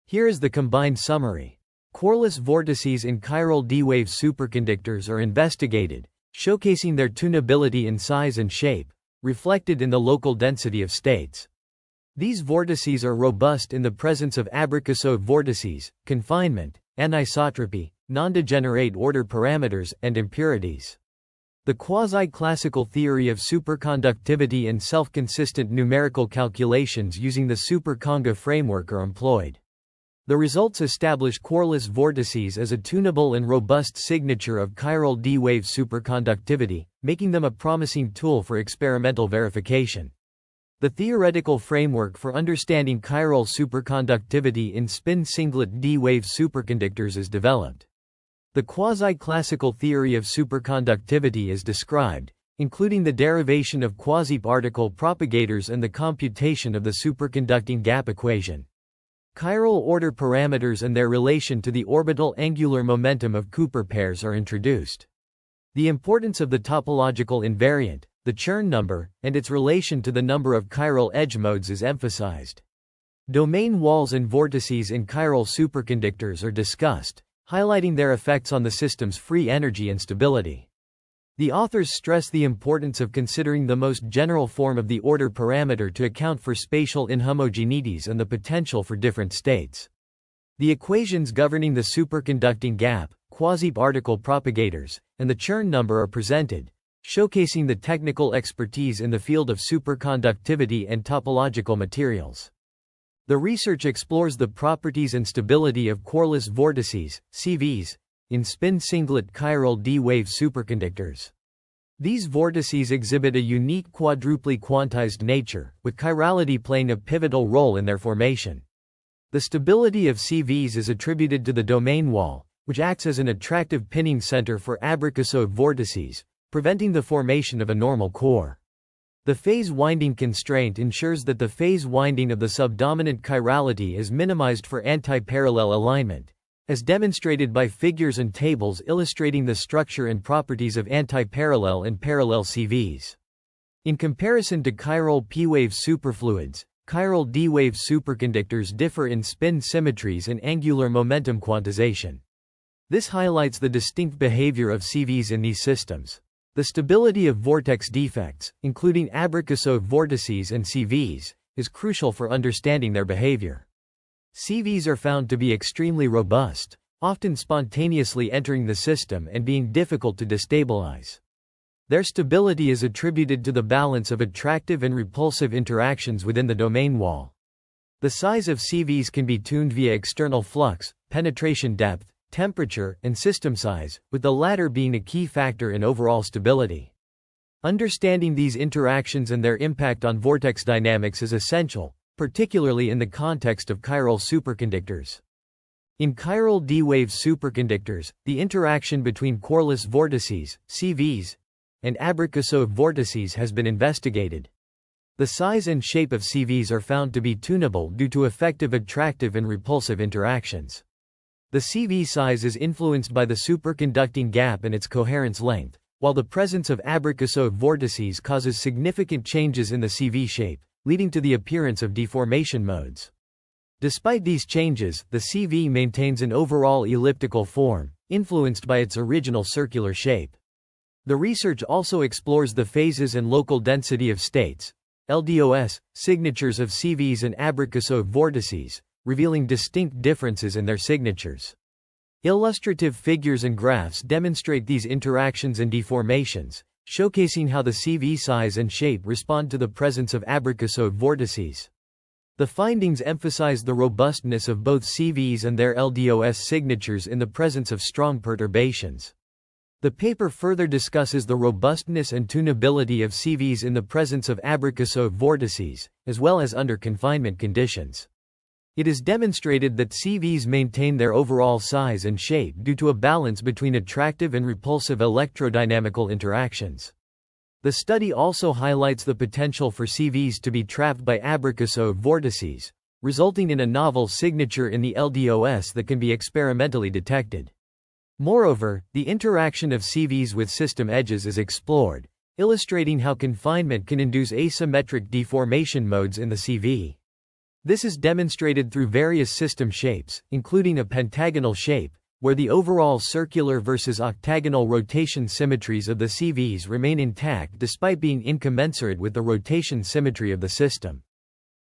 Here is the combined summary. Coreless vortices in chiral D-wave superconductors are investigated, showcasing their tunability in size and shape, reflected in the local density of states. These vortices are robust in the presence of Abrikosov vortices, confinement, anisotropy, non-degenerate order parameters, and impurities. The quasi-classical theory of superconductivity and self-consistent numerical calculations using the superconga framework are employed. The results establish coreless vortices as a tunable and robust signature of chiral D-wave superconductivity, making them a promising tool for experimental verification. The theoretical framework for understanding chiral superconductivity in spin-singlet D-wave superconductors is developed. The quasi-classical theory of superconductivity is described, including the derivation of quasi-particle propagators and the computation of the superconducting gap equation. Chiral order parameters and their relation to the orbital angular momentum of Cooper pairs are introduced. The importance of the topological invariant, the Chern number, and its relation to the number of chiral edge modes is emphasized. Domain walls and vortices in chiral superconductors are discussed, highlighting their effects on the system's free energy and stability. The authors stress the importance of considering the most general form of the order parameter to account for spatial inhomogeneities and the potential for different states. The equations governing the superconducting gap, quasi-particle propagators, and the Chern number are presented, showcasing the technical expertise in the field of superconductivity and topological materials. The research explores the properties and stability of coreless vortices, CVs, in spin-singlet chiral D-wave superconductors. These vortices exhibit a unique quadruply quantized nature, with chirality playing a pivotal role in their formation. The stability of CVs is attributed to the domain wall, which acts as an attractive pinning center for Abrikosov vortices, preventing the formation of a normal core. The phase winding constraint ensures that the phase winding of the subdominant chirality is minimized for anti-parallel alignment, as demonstrated by figures and tables illustrating the structure and properties of anti-parallel and parallel CVs. In comparison to chiral P-wave superfluids, chiral D-wave superconductors differ in spin symmetries and angular momentum quantization. This highlights the distinct behavior of CVs in these systems. The stability of vortex defects, including Abrikosov vortices and CVs, is crucial for understanding their behavior. CVs are found to be extremely robust, often spontaneously entering the system and being difficult to destabilize. Their stability is attributed to the balance of attractive and repulsive interactions within the domain wall. The size of CVs can be tuned via external flux, penetration depth, temperature, and system size, with the latter being a key factor in overall stability. Understanding these interactions and their impact on vortex dynamics is essential, particularly in the context of chiral superconductors. In chiral D-wave superconductors, the interaction between coreless vortices, CVs, and Abrikosov vortices has been investigated. The size and shape of CVs are found to be tunable due to effective attractive and repulsive interactions. The CV size is influenced by the superconducting gap and its coherence length, while the presence of Abrikosov vortices causes significant changes in the CV shape, leading to the appearance of deformation modes. Despite these changes, the CV maintains an overall elliptical form, influenced by its original circular shape. The research also explores the phases and local density of states, LDOS, signatures of CVs and Abrikosov vortices, revealing distinct differences in their signatures. Illustrative figures and graphs demonstrate these interactions and deformations, showcasing how the CV size and shape respond to the presence of Abrikosov vortices. The findings emphasize the robustness of both CVs and their LDOS signatures in the presence of strong perturbations. The paper further discusses the robustness and tunability of CVs in the presence of Abrikosov vortices, as well as under confinement conditions. It is demonstrated that CVs maintain their overall size and shape due to a balance between attractive and repulsive electrodynamical interactions. The study also highlights the potential for CVs to be trapped by Abrikosov vortices, resulting in a novel signature in the LDOS that can be experimentally detected. Moreover, the interaction of CVs with system edges is explored, illustrating how confinement can induce asymmetric deformation modes in the CV. This is demonstrated through various system shapes, including a pentagonal shape, where the overall circular versus octagonal rotation symmetries of the CVs remain intact despite being incommensurate with the rotation symmetry of the system.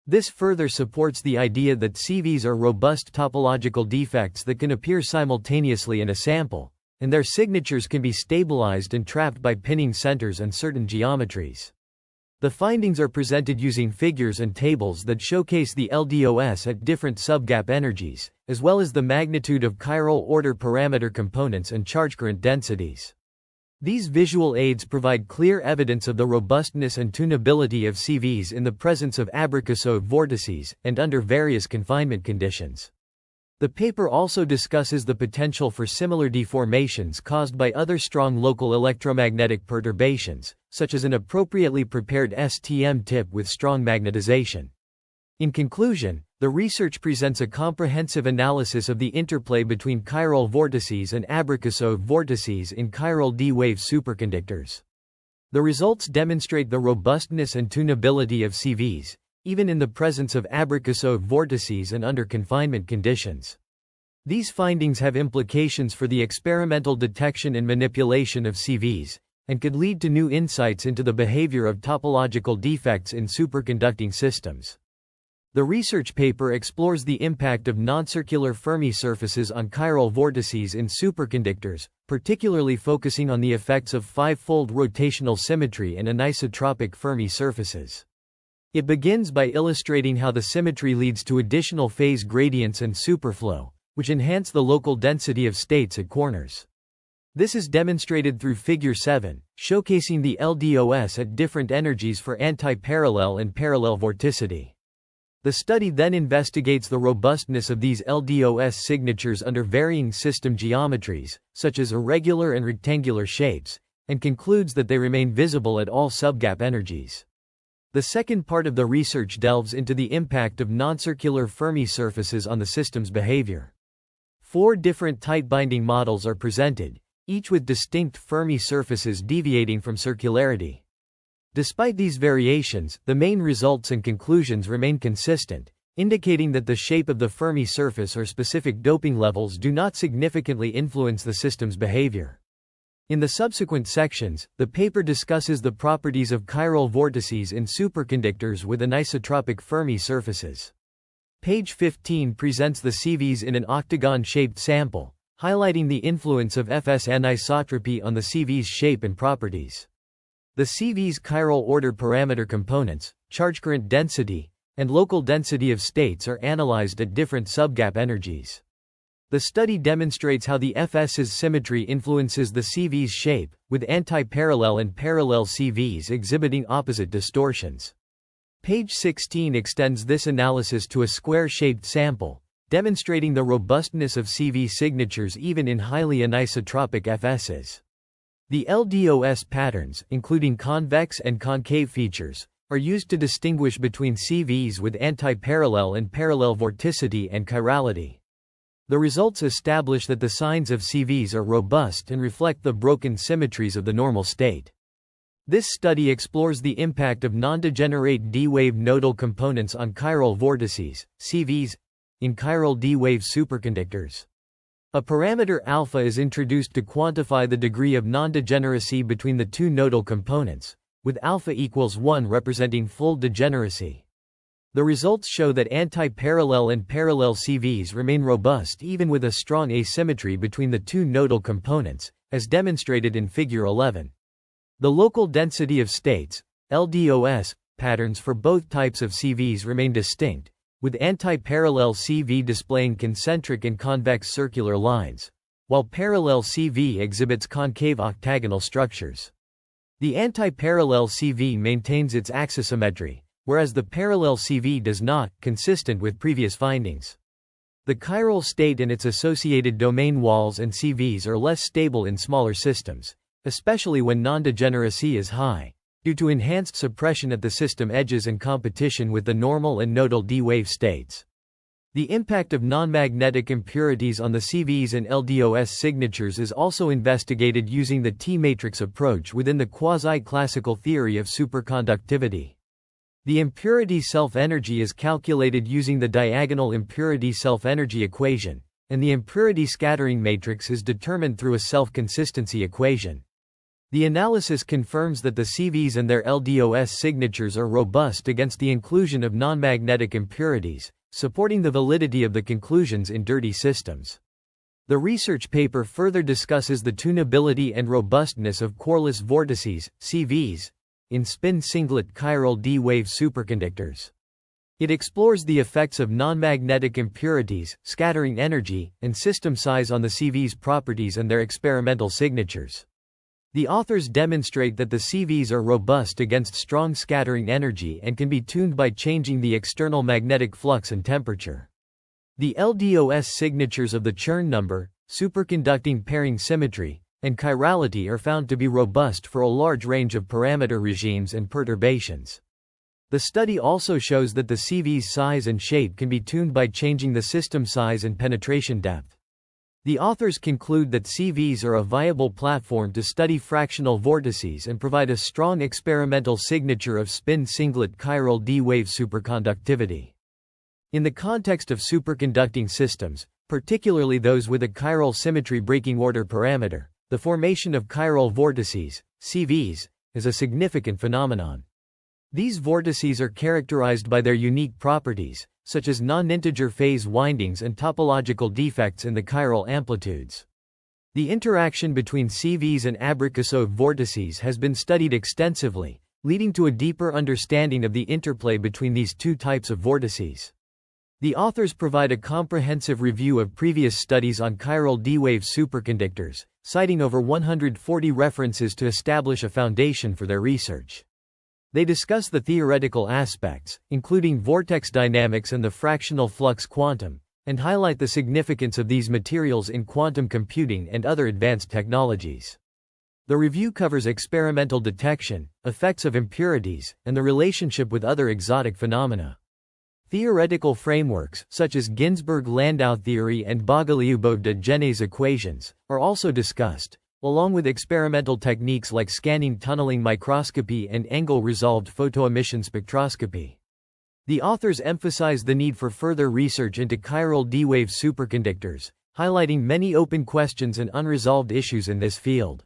This further supports the idea that CVs are robust topological defects that can appear simultaneously in a sample, and their signatures can be stabilized and trapped by pinning centers and certain geometries. The findings are presented using figures and tables that showcase the LDOS at different subgap energies, as well as the magnitude of chiral order parameter components and charge current densities. These visual aids provide clear evidence of the robustness and tunability of CVs in the presence of Abrikosov vortices, and under various confinement conditions. The paper also discusses the potential for similar deformations caused by other strong local electromagnetic perturbations, such as an appropriately prepared STM tip with strong magnetization. In conclusion, the research presents a comprehensive analysis of the interplay between chiral vortices and Abrikosov vortices in chiral D-wave superconductors. The results demonstrate the robustness and tunability of CVs, even in the presence of Abrikosov vortices and under confinement conditions. These findings have implications for the experimental detection and manipulation of CVs, and could lead to new insights into the behavior of topological defects in superconducting systems. The research paper explores the impact of non-circular Fermi surfaces on chiral vortices in superconductors, particularly focusing on the effects of five-fold rotational symmetry and anisotropic Fermi surfaces. It begins by illustrating how the symmetry leads to additional phase gradients and superflow, which enhance the local density of states at corners. This is demonstrated through Figure 7, showcasing the LDOS at different energies for anti-parallel and parallel vorticity. The study then investigates the robustness of these LDOS signatures under varying system geometries, such as irregular and rectangular shapes, and concludes that they remain visible at all subgap energies. The second part of the research delves into the impact of non-circular Fermi surfaces on the system's behavior. 4 different tight-binding models are presented, each with distinct Fermi surfaces deviating from circularity. Despite these variations, the main results and conclusions remain consistent, indicating that the shape of the Fermi surface or specific doping levels do not significantly influence the system's behavior. In the subsequent sections, the paper discusses the properties of chiral vortices in superconductors with anisotropic Fermi surfaces. Page 15 presents the CVs in an octagon-shaped sample, highlighting the influence of Fs anisotropy on the CV's shape and properties. The CV's chiral order parameter components, charge current density, and local density of states are analyzed at different subgap energies. The study demonstrates how the Fs's symmetry influences the CV's shape, with anti-parallel and parallel CVs exhibiting opposite distortions. Page 16 extends this analysis to a square-shaped sample, demonstrating the robustness of CV signatures even in highly anisotropic Fs's. The LDOS patterns, including convex and concave features, are used to distinguish between CVs with anti-parallel and parallel vorticity and chirality. The results establish that the signs of CVs are robust and reflect the broken symmetries of the normal state. This study explores the impact of non-degenerate D-wave nodal components on chiral vortices, CVs, in chiral D-wave superconductors. A parameter alpha is introduced to quantify the degree of non-degeneracy between the two nodal components, with alpha equals 1 representing full degeneracy. The results show that anti-parallel and parallel CVs remain robust even with a strong asymmetry between the two nodal components, as demonstrated in Figure 11. The local density of states, LDOS, patterns for both types of CVs remain distinct, with anti-parallel CV displaying concentric and convex circular lines, while parallel CV exhibits concave octagonal structures. The anti-parallel CV maintains its axisymmetry, whereas the parallel CV does not, consistent with previous findings. The chiral state and its associated domain walls and CVs are less stable in smaller systems, especially when non-degeneracy is high, due to enhanced suppression at the system edges and competition with the normal and nodal D-wave states. The impact of non-magnetic impurities on the CVs and LDOS signatures is also investigated using the T-matrix approach within the quasi-classical theory of superconductivity. The impurity self-energy is calculated using the diagonal impurity self-energy equation, and the impurity scattering matrix is determined through a self-consistency equation. The analysis confirms that the CVs and their LDOS signatures are robust against the inclusion of non-magnetic impurities, supporting the validity of the conclusions in dirty systems. The research paper further discusses the tunability and robustness of coreless vortices, CVs, in spin-singlet chiral D-wave superconductors. It explores the effects of non-magnetic impurities, scattering energy, and system size on the CV's properties and their experimental signatures. The authors demonstrate that the CVs are robust against strong scattering energy and can be tuned by changing the external magnetic flux and temperature. The LDOS signatures of the Chern number, superconducting pairing symmetry, and chirality are found to be robust for a large range of parameter regimes and perturbations. The study also shows that the CV's size and shape can be tuned by changing the system size and penetration depth. The authors conclude that CVs are a viable platform to study fractional vortices and provide a strong experimental signature of spin-singlet chiral D-wave superconductivity. In the context of superconducting systems, particularly those with a chiral symmetry breaking order parameter, the formation of chiral vortices, CVs, is a significant phenomenon. These vortices are characterized by their unique properties, such as non-integer phase windings and topological defects in the chiral amplitudes. The interaction between CVs and Abrikosov vortices has been studied extensively, leading to a deeper understanding of the interplay between these two types of vortices. The authors provide a comprehensive review of previous studies on chiral D-wave superconductors, citing over 140 references to establish a foundation for their research. They discuss the theoretical aspects, including vortex dynamics and the fractional flux quantum, and highlight the significance of these materials in quantum computing and other advanced technologies. The review covers experimental detection, effects of impurities, and the relationship with other exotic phenomena. Theoretical frameworks, such as Ginzburg-Landau theory and Bogoliubov-de equations, are also discussed, along with experimental techniques like scanning tunneling microscopy and angle-resolved photoemission spectroscopy. The authors emphasize the need for further research into chiral D-wave superconductors, highlighting many open questions and unresolved issues in this field.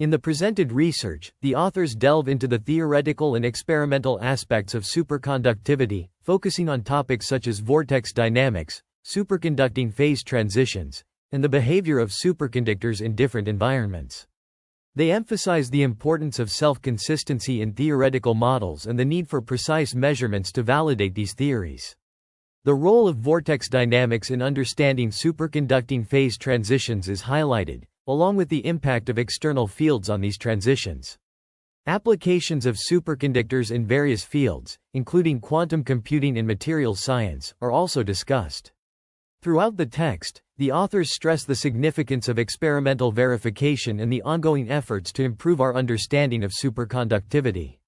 In the presented research, the authors delve into the theoretical and experimental aspects of superconductivity, focusing on topics such as vortex dynamics, superconducting phase transitions, and the behavior of superconductors in different environments. They emphasize the importance of self-consistency in theoretical models and the need for precise measurements to validate these theories. The role of vortex dynamics in understanding superconducting phase transitions is highlighted, along with the impact of external fields on these transitions. Applications of superconductors in various fields, including quantum computing and materials science, are also discussed. Throughout the text, the authors stress the significance of experimental verification and the ongoing efforts to improve our understanding of superconductivity.